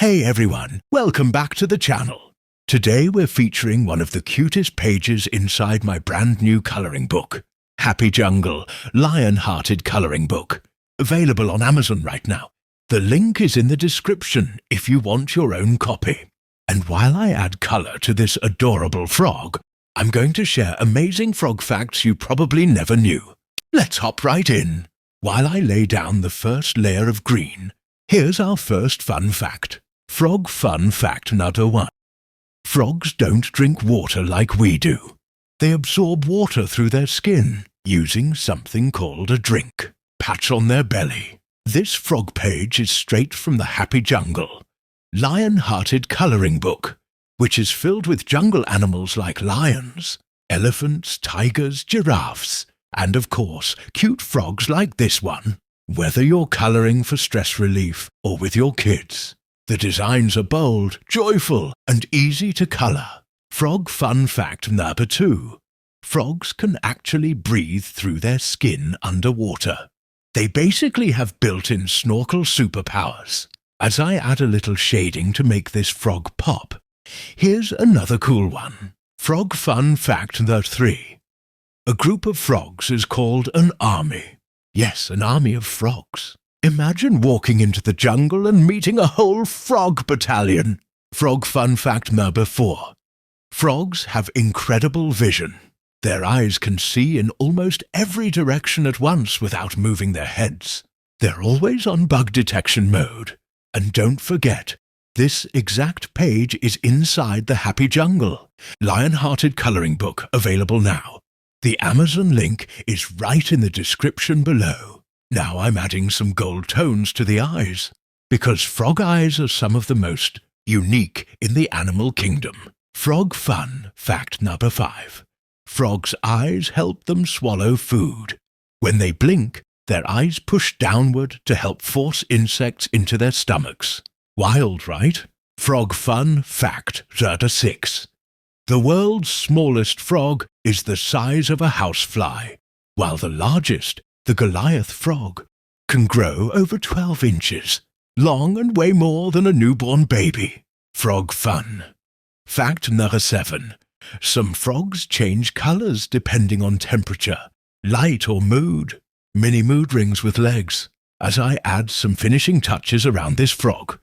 Hey everyone, welcome back to the channel. Today we're featuring one of the cutest pages inside my brand new colouring book, Happy Jungle, Lion-Hearted Colouring Book, available on Amazon right now. The link is in the description if you want your own copy. And while I add colour to this adorable frog, I'm going to share amazing frog facts you probably never knew. Let's hop right in. While I lay down the first layer of green, here's our first fun fact. Frog fun fact number 1. Frogs don't drink water like we do. They absorb water through their skin, using something called a drink. Patch on their belly. This frog page is straight from the Happy Jungle, Lion-Hearted Colouring Book, which is filled with jungle animals like lions, elephants, tigers, giraffes, and of course, cute frogs like this one. Whether you're colouring for stress relief or with your kids, the designs are bold, joyful, and easy to colour. Frog fun fact number 2. Frogs can actually breathe through their skin underwater. They basically have built-in snorkel superpowers. As I add a little shading to make this frog pop, here's another cool one. Frog fun fact number 3. A group of frogs is called an army. Yes, an army of frogs. Imagine walking into the jungle and meeting a whole frog battalion. Frog fun fact number 4. Frogs have incredible vision. Their eyes can see in almost every direction at once without moving their heads. They're always on bug detection mode. And don't forget, this exact page is inside the Happy Jungle, Lion-Hearted Colouring Book, available now. The Amazon link is right in the description below. Now I'm adding some gold tones to the eyes, because frog eyes are some of the most unique in the animal kingdom. Frog fun fact number 5. Frogs' eyes help them swallow food. When they blink, their eyes push downward to help force insects into their stomachs. Wild, right? Frog fun fact number 6. The world's smallest frog is the size of a housefly, while the largest, the Goliath frog, can grow over 12 inches, long and weigh more than a newborn baby. Frog fun. Fact number 7. Some frogs change colors depending on temperature, light or mood. Mini mood rings with legs. As I add some finishing touches around this frog,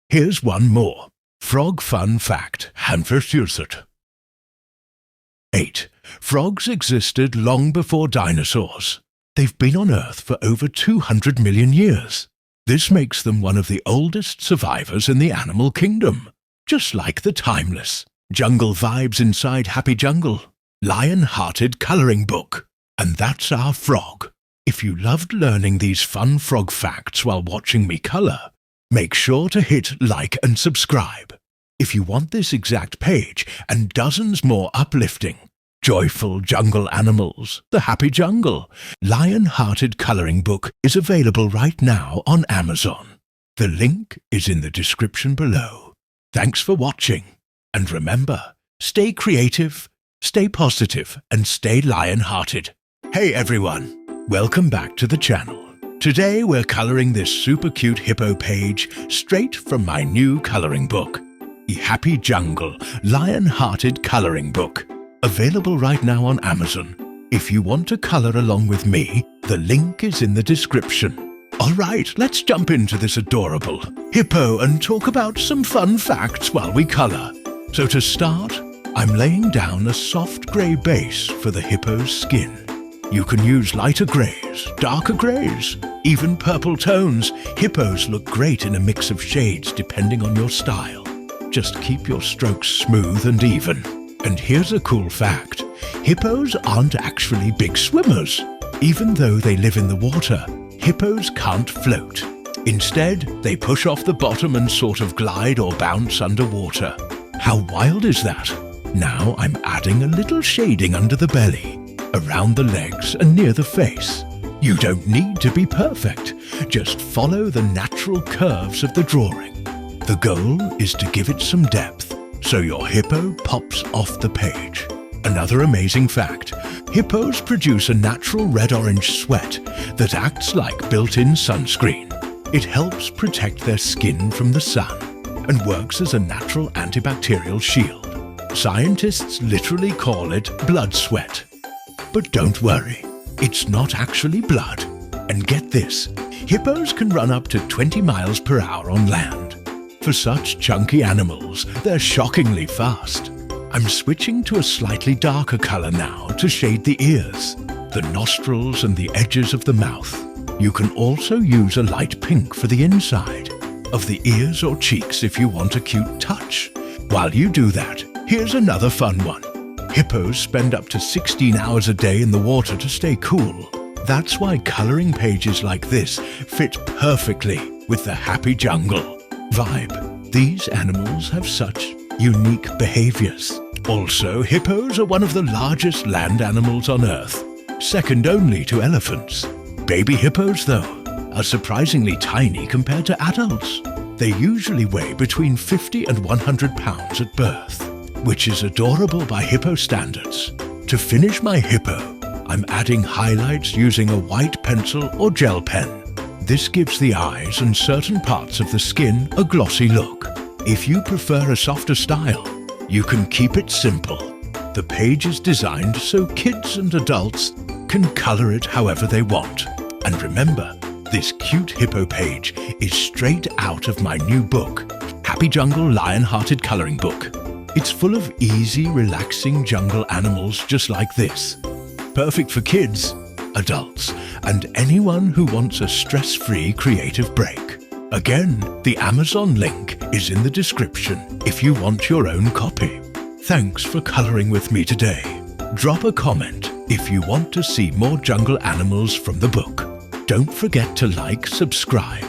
here's one more. Frog fun fact number 8. Frogs existed long before dinosaurs. They've been on Earth for over 200 million years. This makes them one of the oldest survivors in the animal kingdom. Just like the timeless jungle vibes inside Happy Jungle, Lion-Hearted Colouring Book. And that's our frog. If you loved learning these fun frog facts while watching me colour, make sure to hit like and subscribe. If you want this exact page and dozens more uplifting, joyful jungle animals, the Happy Jungle, Lion-Hearted Colouring Book is available right now on Amazon. The link is in the description below. Thanks for watching. And remember, stay creative, stay positive, and stay lion-hearted. Hey everyone, welcome back to the channel. Today we're colouring this super cute hippo page straight from my new colouring book, the Happy Jungle, Lion-Hearted Colouring Book, available right now on Amazon. If you want to colour along with me, the link is in the description. Alright, let's jump into this adorable hippo and talk about some fun facts while we colour. So to start, I'm laying down a soft grey base for the hippo's skin. You can use lighter greys, darker greys, even purple tones. Hippos look great in a mix of shades depending on your style. Just keep your strokes smooth and even. And here's a cool fact. Hippos aren't actually big swimmers. Even though they live in the water, hippos can't float. Instead, they push off the bottom and sort of glide or bounce underwater. How wild is that? Now I'm adding a little shading under the belly, around the legs and near the face. You don't need to be perfect. Just follow the natural curves of the drawing. The goal is to give it some depth, so your hippo pops off the page. Another amazing fact, hippos produce a natural red-orange sweat that acts like built-in sunscreen. It helps protect their skin from the sun. and works as a natural antibacterial shield. Scientists literally call it blood sweat. But don't worry, it's not actually blood. And get this, hippos can run up to 20 miles per hour on land. For such chunky animals, they're shockingly fast. I'm switching to a slightly darker color now to shade the ears, the nostrils and the edges of the mouth. You can also use a light pink for the inside of the ears or cheeks if you want a cute touch. While you do that, here's another fun one. Hippos spend up to 16 hours a day in the water to stay cool. That's why coloring pages like this fit perfectly with the happy jungle vibe. These animals have such unique behaviors. Also, hippos are one of the largest land animals on Earth, second only to elephants. Baby hippos, though, are surprisingly tiny compared to adults. They usually weigh between 50 and 100 pounds at birth, which is adorable by hippo standards. To finish my hippo, I'm adding highlights using a white pencil or gel pen. This gives the eyes and certain parts of the skin a glossy look. If you prefer a softer style, you can keep it simple. The page is designed so kids and adults can color it however they want. And remember, this cute hippo page is straight out of my new book, Happy Jungle Lion-Hearted Coloring Book. It's full of easy, relaxing jungle animals just like this. Perfect for kids, adults, and anyone who wants a stress-free creative break. Again, the Amazon link is in the description if you want your own copy. Thanks for coloring with me today. Drop a comment if you want to see more jungle animals from the book. Don't forget to like, subscribe,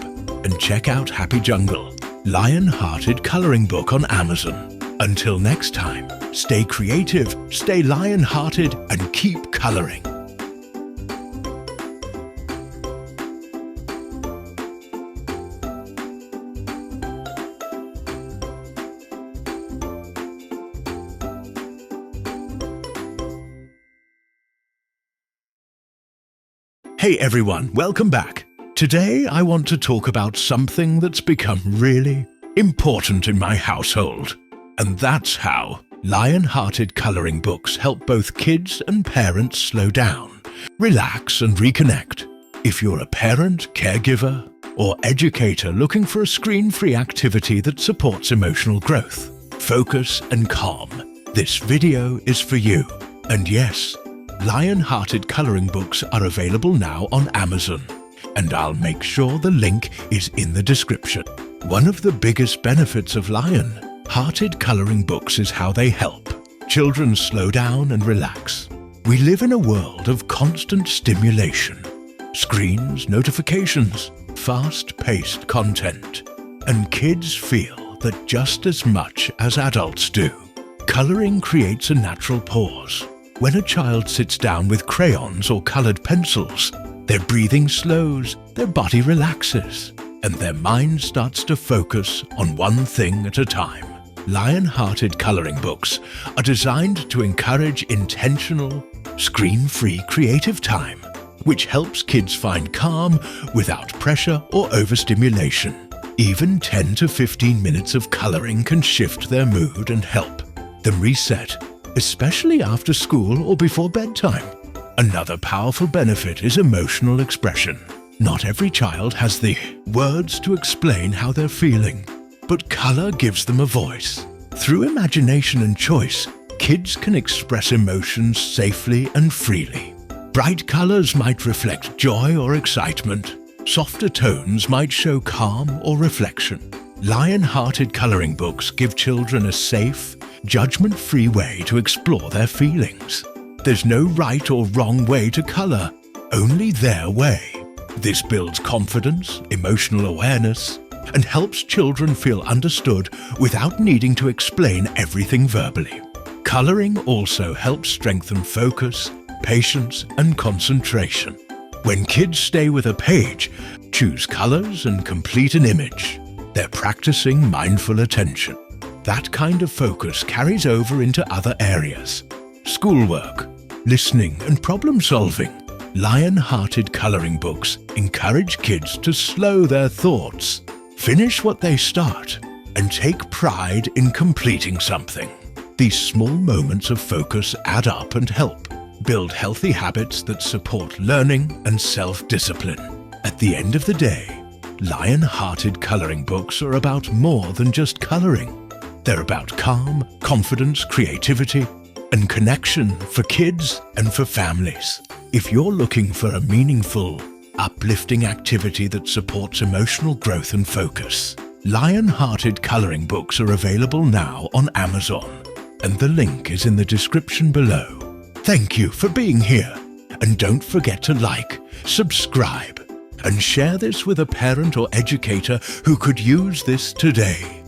and check out Happy Jungle, Lion-Hearted Coloring Book on Amazon. Until next time, stay creative, stay lion-hearted, and keep coloring. Hey everyone, welcome back. Today I want to talk about something that's become really important in my household. And that's how lion-hearted coloring books help both kids and parents slow down, relax and reconnect. If you're a parent, caregiver, or educator looking for a screen-free activity that supports emotional growth, focus and calm, this video is for you. And yes, lion-hearted coloring books are available now on Amazon, and I'll make sure the link is in the description. One of the biggest benefits of lion-hearted coloring books is how they help children slow down and relax. We live in a world of constant stimulation, screens, notifications, fast-paced content, and kids feel that just as much as adults do. Coloring creates a natural pause. When a child sits down with crayons or colored pencils, their breathing slows, their body relaxes, and their mind starts to focus on one thing at a time. Lion-hearted coloring books are designed to encourage intentional, screen-free creative time, which helps kids find calm without pressure or overstimulation. Even 10 to 15 minutes of coloring can shift their mood and help them reset, especially after school or before bedtime. Another powerful benefit is emotional expression. Not every child has the words to explain how they're feeling, but color gives them a voice. Through imagination and choice, kids can express emotions safely and freely. Bright colors might reflect joy or excitement. Softer tones might show calm or reflection. Lion-hearted coloring books give children a safe, judgment-free way to explore their feelings. There's no right or wrong way to color, only their way. This builds confidence, emotional awareness, and helps children feel understood without needing to explain everything verbally. Coloring also helps strengthen focus, patience, and concentration. When kids stay with a page, choose colors, and complete an image, they're practicing mindful attention. That kind of focus carries over into other areas: schoolwork, listening, and problem-solving. Lion-hearted coloring books encourage kids to slow their thoughts, finish what they start, and take pride in completing something. These small moments of focus add up and help build healthy habits that support learning and self-discipline. At the end of the day, lion-hearted coloring books are about more than just coloring. They're about calm, confidence, creativity, and connection for kids and for families. If you're looking for a meaningful, uplifting activity that supports emotional growth and focus, lion-hearted coloring books are available now on Amazon, and the link is in the description below. Thank you for being here, and don't forget to like, subscribe, and share this with a parent or educator who could use this today.